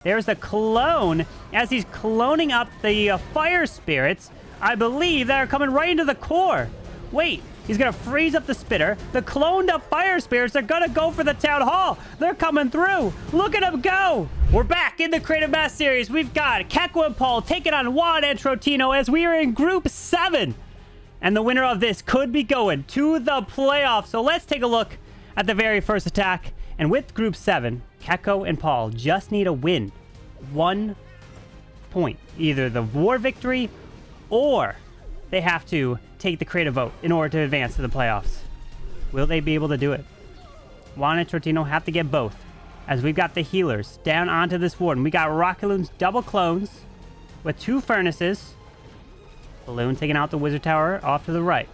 There's the clone as he's cloning up the fire spirits, I believe, that are coming right into the core. Wait, he's going to freeze up the spitter. The cloned up fire spirits are going to go for the town hall. They're coming through. Look at them go. We're back in the Creative Mass series. We've got Checco and Paul taking on Juan and Trottino as we are in Group 7. And the winner of this could be going to the playoffs. So let's take a look at the very first attack. And with Group 7, Checco and Paul just need a win. 1 point. Either the war victory or they have to take the creative vote in order to advance to the playoffs. Will they be able to do it? Juan and Trottino have to get both. As we've got the healers down onto this warden. We got Rocket Loon's double clones with 2 furnaces. Loon taking out the wizard tower off to the right.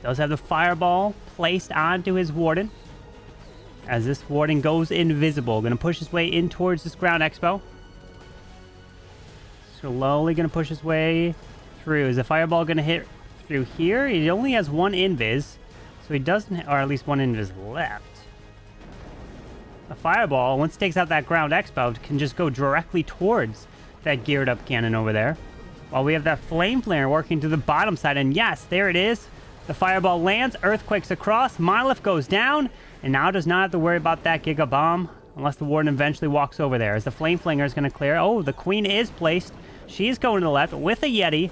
Does have the fireball placed onto his warden. As this warden goes invisible. Going to push his way in towards this ground expo. Slowly going to push his way through. Is the fireball going to hit through here? He only has 1 invis. So he doesn't, or at least 1 invis left. The fireball, once it takes out that ground expo, can just go directly towards that geared up cannon over there. While we have that flame flare working to the bottom side. And yes, there it is. The fireball lands, earthquakes across, monolith goes down, and now does not have to worry about that giga bomb unless the warden eventually walks over there. As the flame flinger is going to clear. Oh, the queen is placed. She's going to the left with a yeti.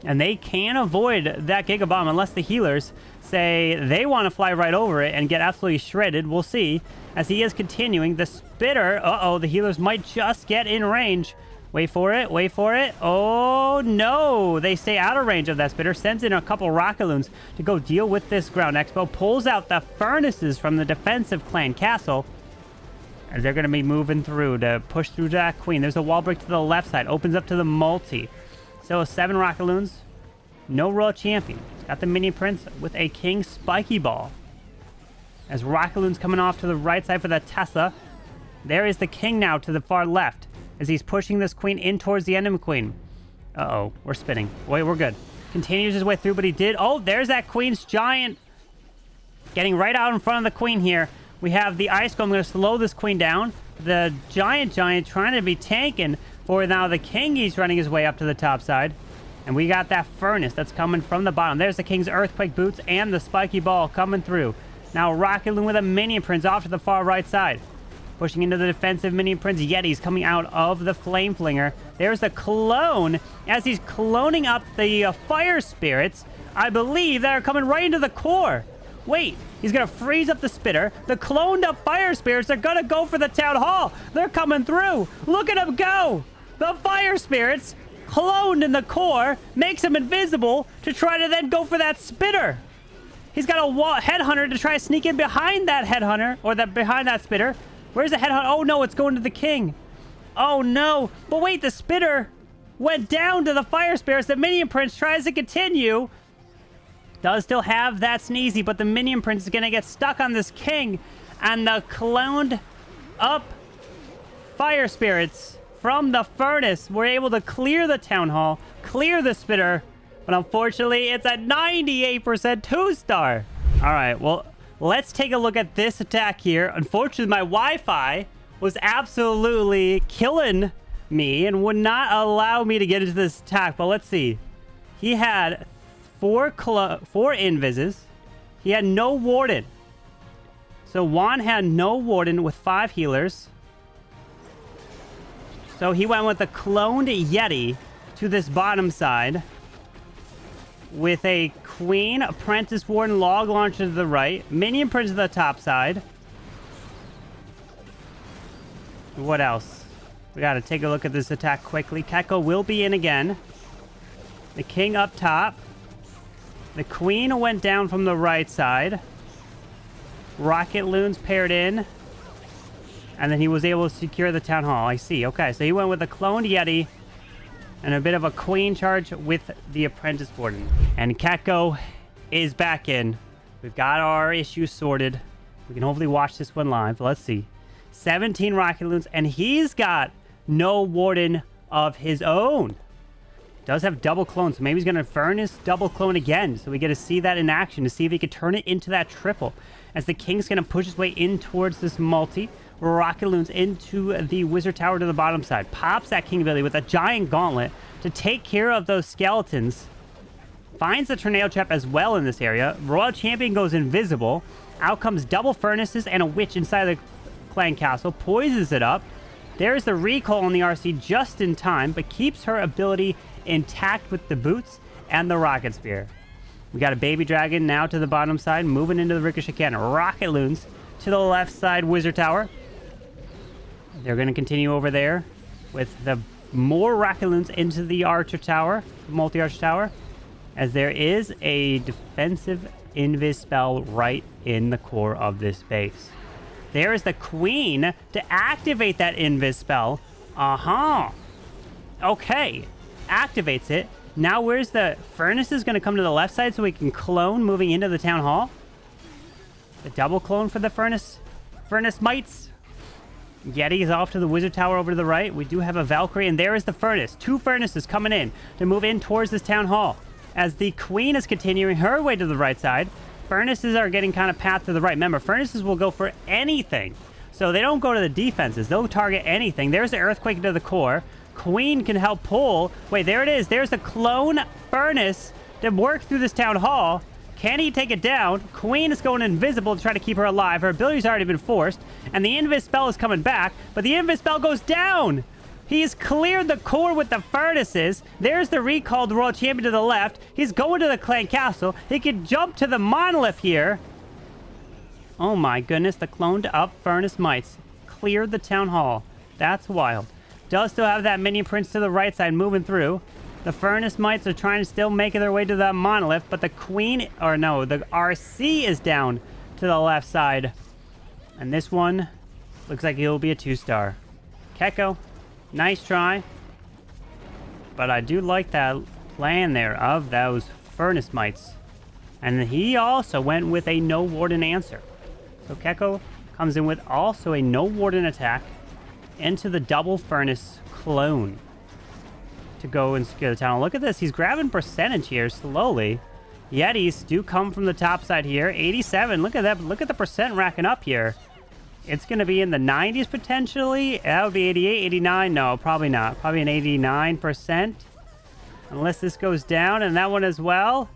And they can avoid that giga bomb unless the healers say they want to fly right over it and get absolutely shredded. We'll see. As he is continuing, the spitter, the healers might just get in range. Wait for it, wait for it. Oh, no. They stay out of range of that spitter. Sends in a couple rocket loons to go deal with this ground expo. Pulls out the furnaces from the defensive clan castle. As they're going to be moving through to push through that queen. There's a wall break to the left side. Opens up to the multi. So 7 rocket loons. No royal champion. Got the mini prince with a king spiky ball. As rocket loons coming off to the right side for the Tesla. There is the king now to the far left. As he's pushing this queen in towards the enemy queen. Uh-oh, we're spinning. Wait, we're good. Continues his way through, but he did. Oh, there's that queen's giant. Getting right out in front of the queen here. We have the ice golem. I'm going to slow this queen down. The giant trying to be tanking for now the king. He's running his way up to the top side. And we got that furnace that's coming from the bottom. There's the king's earthquake boots and the spiky ball coming through. Now Rocket Loon with a minion prince off to the far right side. Pushing into the defensive minion prince. Yetis coming out of the flame flinger. There's the clone as he's cloning up the fire spirits, I believe, that are coming right into the core. Wait, he's going to freeze up the spitter. The cloned up fire spirits are going to go for the town hall. They're coming through. Look at them go. The fire spirits cloned in the core makes him invisible to try to then go for that spitter. He's got a headhunter to try to sneak in behind that headhunter or behind that spitter. Where's the headhunter? Oh, no, it's going to the king. Oh, no. But wait, the spitter went down to the fire spirits. The minion prince tries to continue. Does still have that sneezy, but the minion prince is going to get stuck on this king. And the cloned up fire spirits from the furnace were able to clear the town hall, clear the spitter. But unfortunately, it's a 98% 2-star. All right, well, let's take a look at this attack here. Unfortunately, my Wi-Fi was absolutely killing me and would not allow me to get into this attack. But let's see. He had 4 invises. He had no warden. So Juan had no warden with 5 healers. So he went with the cloned Yeti to this bottom side. With a queen, apprentice warden, log launcher to the right, minion prince to the top side. What else? We got to take a look at this attack quickly. Checco will be in again. The king up top. The queen went down from the right side. Rocket loons paired in. And then he was able to secure the town hall. I see. Okay, so he went with a cloned Yeti. And a bit of a queen charge with the apprentice warden. And Checco is back in. We've got our issues sorted. We can hopefully watch this one live. Let's see. 17 rocket loons. And he's got no warden of his own. Does have double clone. So maybe he's going to furnace double clone again. So we get to see that in action. To see if he could turn it into that triple. As the king's going to push his way in towards this multi. rocket loons into the wizard tower to the bottom side. Pops that king ability with a giant gauntlet to take care of those skeletons. Finds the tornado trap as well in this area. Royal Champion goes invisible. Out comes double furnaces and a witch inside the clan castle. Poisons it up. There's the recall on the RC just in time, but keeps her ability intact with the boots and the rocket spear. We got a baby dragon now to the bottom side, moving into the ricochet cannon. Rocket loons to the left side wizard tower. They're going to continue over there with the more rocket loons into the archer tower, multi-archer tower, as there is a defensive Invis spell right in the core of this base. There is the queen to activate that Invis spell. Okay. Activates it. Now where's the furnace is going to come to the left side so we can clone moving into the town hall. The double clone for the furnace mites. Yeti is off to the wizard tower over to the right. We do have a Valkyrie, and there is the furnace. 2 furnaces coming in to move in towards this town hall. As the queen is continuing her way to the right side, furnaces are getting kind of path to the right. Remember, furnaces will go for anything. So they don't go to the defenses. They'll target anything. There's the earthquake to the core. Queen can help pull. Wait, there it is. There's the clone furnace to work through this town hall. Can he take it down? Queen is going invisible to try to keep her alive. Her ability's already been forced. And the Invis spell is coming back. But the Invis spell goes down. He's cleared the core with the furnaces. There's the recalled Royal Champion to the left. He's going to the clan castle. He can jump to the monolith here. Oh my goodness, the cloned up furnace mites cleared the town hall. That's wild. Does still have that minion prince to the right side moving through. The furnace mites are trying to still make their way to the monolith, but the queen, or no, the RC is down to the left side. And this one looks like it'll be a 2-star. Checco. Nice try. But I do like that plan there of those furnace mites. And he also went with a no warden answer. So Checco comes in with also a no warden attack into the double furnace clone to go and secure the town. Look at this. He's grabbing percentage here slowly. Yetis do come from the top side here. 87. Look at that. Look at the percent racking up here. It's going to be in the 90s potentially. That would be 88, 89. No, probably not. Probably an 89%. Unless this goes down. And that one as well.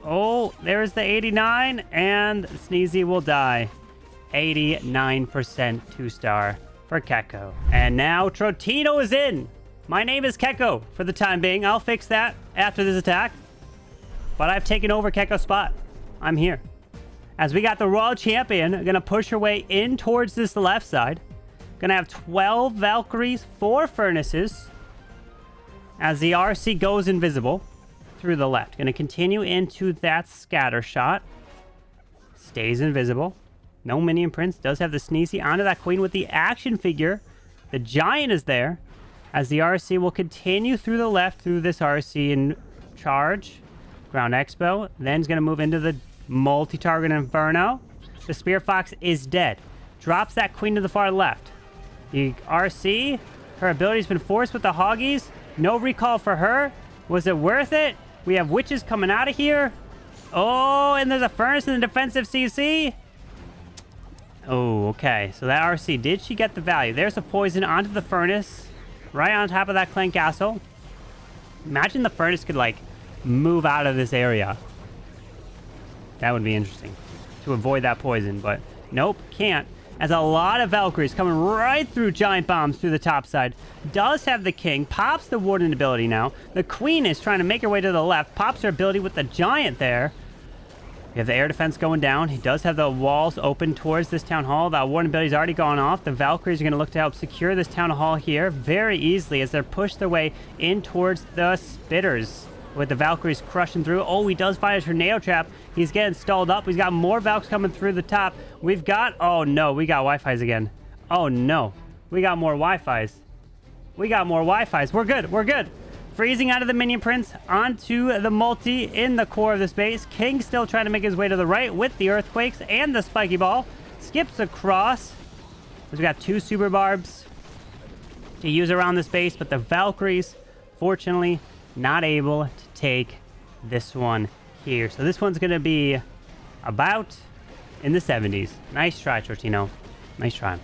Oh, there's the 89. And Sneezy will die. 89% 2-star for Checco. And now Trottino is in. My name is Checco for the time being. I'll fix that after this attack. But I've taken over Checco's spot. I'm here. As we got the Royal Champion, going to push her way in towards this left side. Going to have 12 Valkyries, 4 furnaces. As the RC goes invisible through the left. Going to continue into that scatter shot. Stays invisible. No minion prince. Does have the Sneezy onto that queen with the action figure. The giant is there. As the RC will continue through the left through this RC in charge. Ground Expo. Then is going to move into the multi-target Inferno. The Spear Fox is dead. Drops that queen to the far left. The RC, her ability's been forced with the Hoggies. No recall for her. Was it worth it? We have witches coming out of here. Oh, and there's a furnace in the defensive CC. Oh, okay. So that RC, did she get the value? There's a poison onto the furnace. Right on top of that clan castle. Imagine the furnace could, like, move out of this area. That would be interesting. To avoid that poison, but nope, can't. As a lot of Valkyries coming right through giant bombs through the top side. Does have the king. Pops the warden ability now. The queen is trying to make her way to the left. Pops her ability with the giant there. We have the air defense going down. He does have the walls open towards this town hall. That warden ability's already gone off. The Valkyries are going to look to help secure this town hall here very easily as they're pushed their way in towards the spitters. With the Valkyries crushing through. Oh, he does find a tornado trap. He's getting stalled up. He's got more Valks coming through the top. We've got... Oh, no. We got Wi-Fi's again. Oh, no. We got more Wi-Fi's. We got more Wi-Fi's. We're good. We're good. Freezing out of the minion prince onto the multi in the core of the space. King still trying to make his way to the right with the earthquakes and the spiky ball. Skips across. We got 2 super barbs to use around the space, but the Valkyries, fortunately, not able to take this one here. So this one's going to be about in the 70s. Nice try, Trottino. Nice try.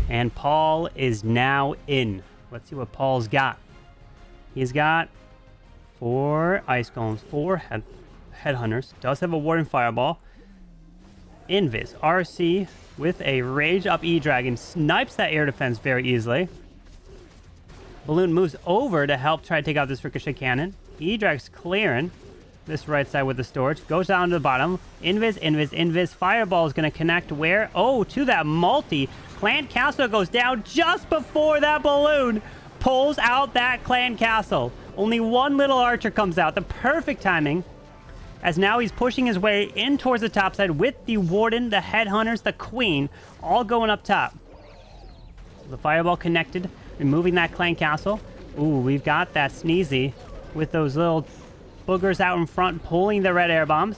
And Paul is now in. Let's see what Paul's got. He's got 4 ice golems, 4 headhunters. Does have a warden fireball. Invis, RC with a rage up E-Dragon. Snipes that air defense very easily. Balloon moves over to help try to take out this ricochet cannon. E-Dragon's clearing this right side with the storage. Goes down to the bottom. Invis. Fireball is going to connect where? Oh, to that multi. Clan Castle goes down just before that balloon pulls out that Clan Castle. Only one little archer comes out. The perfect timing. As now he's pushing his way in towards the top side with the Warden, the Headhunters, the Queen, all going up top. The Fireball connected, removing that Clan Castle. Ooh, we've got that Sneezy with those little boogers out in front pulling the red air bombs.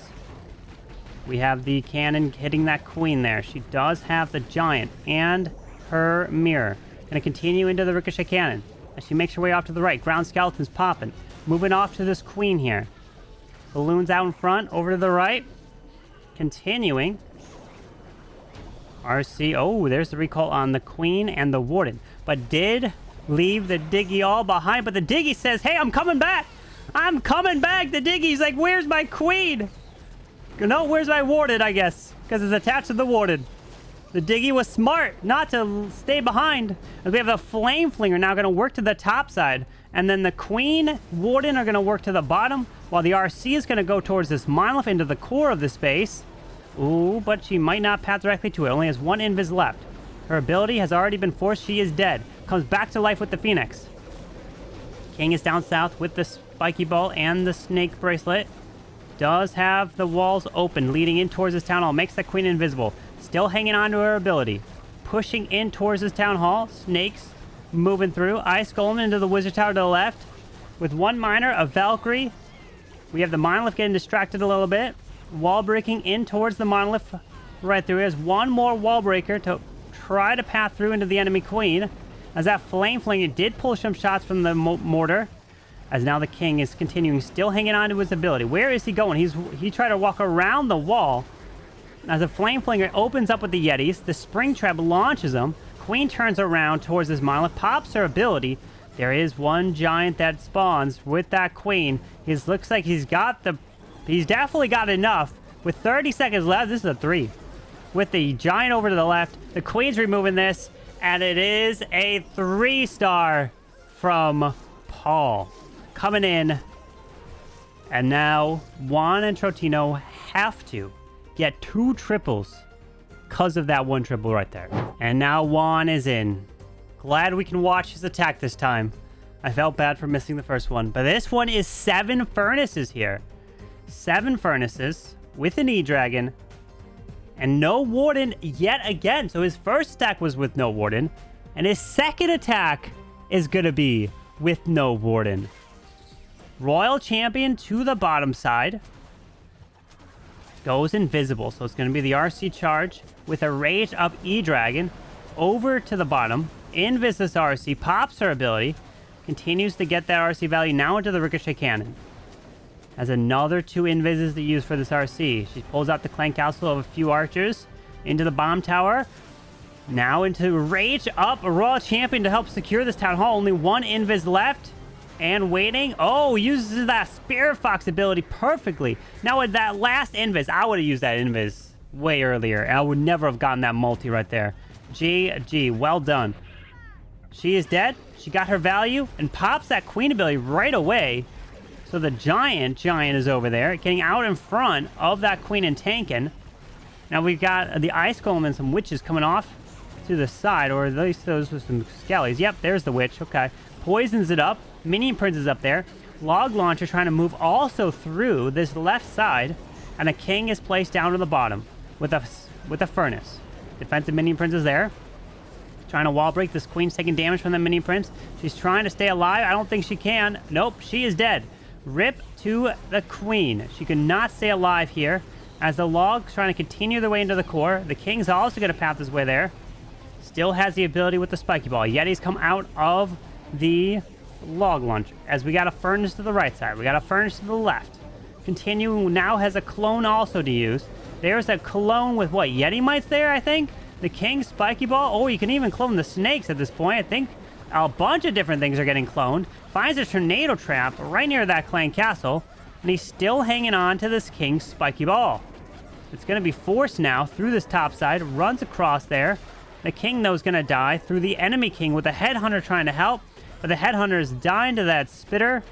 We have the cannon hitting that Queen there. She does have the Giant and her mirror. Gonna continue into the ricochet cannon. As she makes her way off to the right, ground skeleton's popping. Moving off to this Queen here. Balloons out in front, over to the right. Continuing. RC, oh, there's the recall on the Queen and the Warden. But did leave the Diggy all behind. But the Diggy says, hey, I'm coming back. I'm coming back. The Diggy's like, where's my Queen? No, where's my Warden, I guess. Because it's attached to the Warden. The Diggy was smart not to stay behind. And we have the Flame Flinger now going to work to the top side. And then the Queen, Warden are going to work to the bottom. While the RC is going to go towards this monolith into the core of the space. Ooh, but she might not path directly to it. Only has 1 Invis left. Her ability has already been forced. She is dead. Comes back to life with the Phoenix. King is down south with the Spiky Ball and the Snake Bracelet. Does have the walls open leading in towards this town hall. Makes the Queen invisible. Still hanging on to her ability. Pushing in towards this town hall. Snakes moving through. Ice Golem into the Wizard Tower to the left. With 1 miner, a Valkyrie. We have the monolith getting distracted a little bit. Wall breaking in towards the monolith right through. There's 1 more wall breaker to try to path through into the enemy Queen. As that Flame Flinger did pull some shots from the mortar. As now the King is continuing, still hanging on to his ability. Where is he going? He tried to walk around the wall. As the Flame Flinger opens up with the Yetis, the Spring Trap launches him. Queen turns around towards this monolith, pops her ability. There is 1 giant that spawns with that Queen. Looks like he's definitely got enough. With 30 seconds left, this is a 3. With the giant over to the left, the Queen's removing this, and it is a 3-star from Paul. Coming in. And now Juan and Trottino have to get 2 triples because of that 1 triple right there. And now Juan is in. Glad we can watch his attack this time. I felt bad for missing the first one. But this one is 7 furnaces here. 7 furnaces with an E-Dragon. And no Warden yet again. So his first attack was with no Warden. And his second attack is going to be with no Warden. Royal Champion to the bottom side. Goes invisible. So it's going to be the RC charge with a Rage Up E-Dragon over to the bottom. Invis this RC. Pops her ability. Continues to get that RC value now into the Ricochet Cannon. Has another 2 Invises to use for this RC. She pulls out the Clan Castle of a few archers into the bomb tower. Now into Rage Up a Royal Champion to help secure this town hall. Only 1 Invis left. And waiting. Oh, uses that Spirit Fox ability perfectly. Now with that last Invis, I would have used that Invis way earlier. I would never have gotten that multi right there. GG, well done. She is dead. She got her value and pops that Queen ability right away. So the giant is over there, getting out in front of that Queen and tanking. Now we've got the Ice Golem and some witches coming off to the side, or at least those with some skellies. Yep, there's the witch. Okay. Poisons it up. Minion Prince is up there. Log Launcher trying to move also through this left side. And a King is placed down to the bottom with a Furnace. Defensive Minion Prince is there. Trying to wall break. This Queen's taking damage from the Minion Prince. She's trying to stay alive. I don't think she can. Nope, she is dead. Rip to the Queen. She could not stay alive here. As the Log's trying to continue their way into the core. The King's also going to path his way there. Still has the ability with the Spiky Ball. Yetis come out of the Log Launcher. As we got a Furnace to the right side. We got a Furnace to the left. Continuing now has a Clone also to use. There's a Clone with what? Yeti Mites there, I think? The king spiky ball. Oh, you can even clone the snakes at this point. I think a bunch of different things are getting cloned. Finds a tornado trap right near that clan castle. And he's still hanging on to this king spiky ball. It's going to be forced now through this top side. Runs across there. The king, though, is going to die through the enemy king with the headhunter trying to help. But the headhunter is dying to that spitter.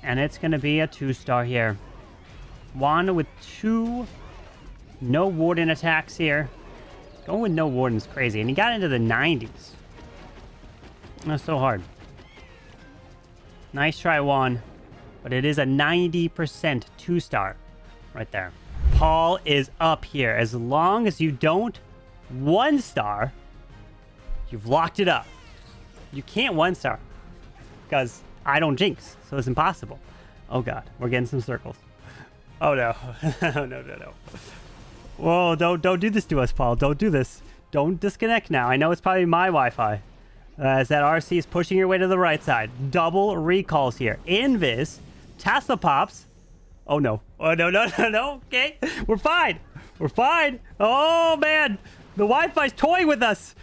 And it's going to be a 2-star here. Juan with 2 no warden attacks here. Going with no warden is crazy. And he got into the 90s. That's so hard. Nice try, Juan. But it is a 90% 2-star right there. Paul is up here. As long as you don't 1-star, you've locked it up. You can't 1-star because I don't jinx, so it's impossible. Oh god, we're getting some circles. Oh no. no. Whoa, don't do this to us, Paul. Don't do this. Don't disconnect now. I know it's probably my Wi-Fi. As that RC is pushing your way to the right side. Double recalls here. Invis, Tesla pops. Oh no. Oh no. Okay. We're fine. Oh man. The Wi-Fi's toying with us.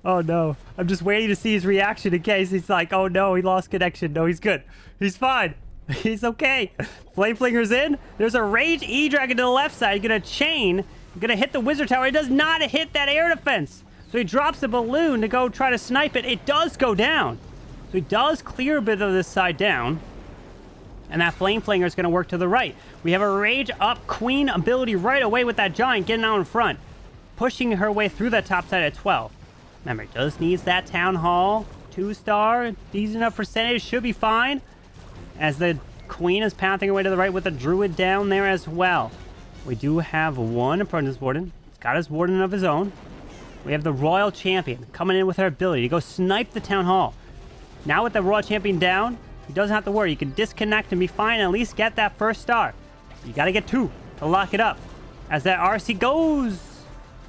Oh no. I'm just waiting to see his reaction in case he's like, oh no, he lost connection. No, he's good. He's fine. He's okay. Flame Flinger's in. There's a Rage E-Dragon to the left side. Gonna chain. Gonna hit the Wizard Tower. It does not hit that air defense. So he drops a balloon to go try to snipe it. It does go down. So he does clear a bit of this side down. And that Flame Flinger is going to work to the right. We have a Rage Up Queen ability right away with that Giant getting out in front. Pushing her way through that top side at 12. Remember, it just needs that Town Hall. 2-star. Decent enough percentage. Should be fine. As the Queen is pathing her way to the right with the Druid down there as well. We do have one Apprentice Warden. He's got his Warden of his own. We have the Royal Champion coming in with her ability to go snipe the Town Hall. Now with the Royal Champion down, he doesn't have to worry. You can disconnect and be fine and at least get that 1st star. You got to get 2 to lock it up. As that RC goes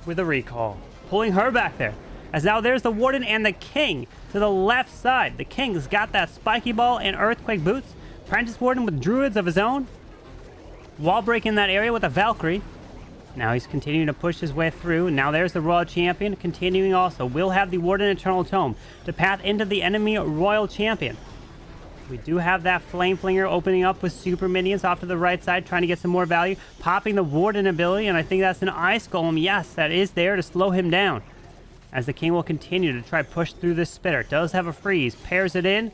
with a recall. Pulling her back there. As now there's the Warden and the King to the left side. The King's got that Spiky Ball and Earthquake Boots. Apprentice Warden with Druids of his own. Wall breaking that area with a Valkyrie. Now he's continuing to push his way through. Now there's the Royal Champion continuing also. We'll have the Warden Eternal Tome to path into the enemy Royal Champion. We do have that Flame Flinger opening up with super minions off to the right side, trying to get some more value. Popping the Warden ability, and I think that's an Ice Golem. Yes, that is there to slow him down. As the King will continue to try push through this Spitter. Does have a freeze. Pairs it in.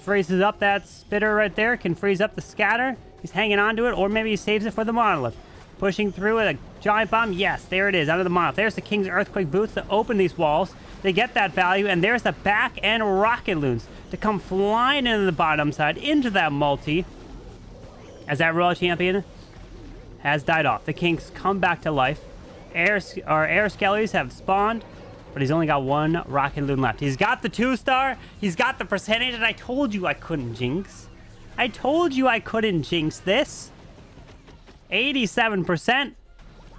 Freezes up that Spitter right there. Can freeze up the Scatter. He's hanging on to it, or maybe he saves it for the Monolith. Pushing through with a Giant Bomb. Yes, there it is, out of the Monolith. There's the King's Earthquake Boots to open these walls. They get that value, and there's the back end Rocket Loons to come flying into the bottom side, into that multi. As that Royal Champion has died off. The King's come back to life. Air Skellies have spawned, but he's only got 1 Rocket Loon left. He's got the 2-star. He's got the percentage, and I told you I couldn't jinx. I told you I couldn't jinx this. 87%.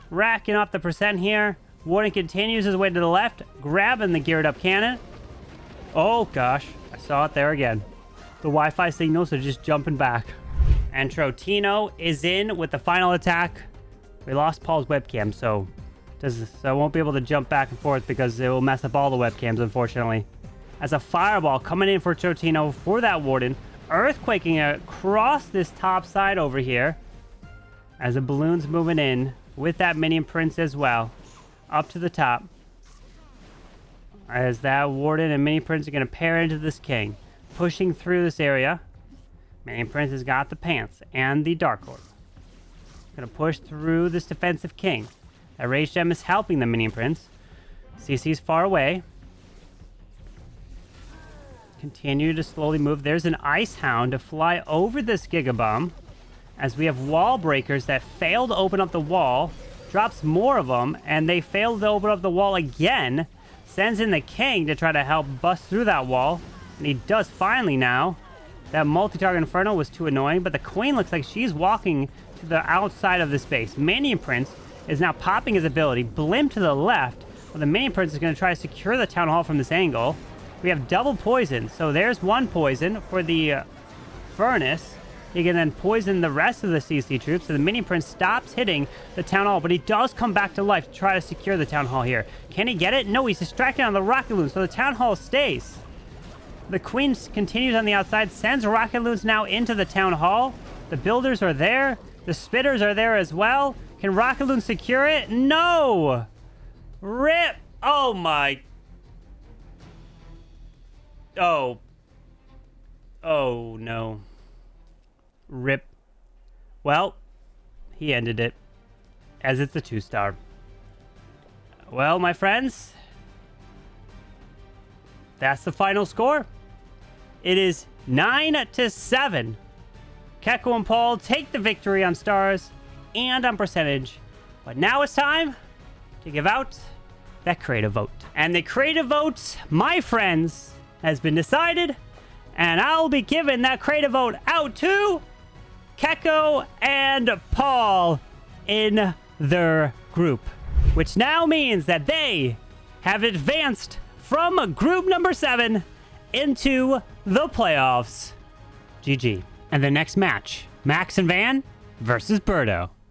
Racking up the percent here. Warden continues his way to the left, grabbing the geared up cannon. Oh gosh, I saw it there again. The Wi-Fi signals are just jumping back. And Trottino is in with the final attack. We lost Paul's webcam, so I won't be able to jump back and forth because it will mess up all the webcams, unfortunately. As a fireball coming in for Trottino for that Warden. Earthquaking across this top side over here. As the balloon's moving in with that Minion Prince as well. Up to the top. As that Warden and Minion Prince are going to pair into this King. Pushing through this area. Minion Prince has got the Pants and the Dark Orb. Going to push through this defensive King. That Rage Gem is helping the Minion Prince. CC's far away. Continue to slowly move. There's an Ice Hound to fly over this Gigabomb. As we have wall breakers that fail to open up the wall. Drops more of them, and they fail to open up the wall again. Sends in the King to try to help bust through that wall. And he does finally now. That multi-target Inferno was too annoying, but the Queen looks like she's walking to the outside of this base. Minion Prince is now popping his ability. Blimp to the left. Well, the Minion Prince is going to try to secure the Town Hall from this angle. We have double poison. So there's 1 poison for the Furnace. He can then poison the rest of the CC troops, so the Mini Prince stops hitting the Town Hall, but he does come back to life to try to secure the Town Hall here. Can he get it? No, he's distracted on the Rocket Loon, so the Town Hall stays. The Queen continues on the outside, sends Rocket Loons now into the Town Hall. The Builders are there. The Spitters are there as well. Can Rocket Loon secure it? No! RIP! Oh my... Oh. Oh no. RIP. Well, he ended it, as it's a 2-star. Well, my friends, that's the final score. It is 9-7. Checco and Paul take the victory on stars and on percentage. But now it's time to give out that creative vote. And the creative vote, my friends, has been decided. And I'll be giving that creative vote out to Checco and Paul in their group, which now means that they have advanced from group number 7 into the playoffs. GG. And the next match, Max and Van versus Birdo.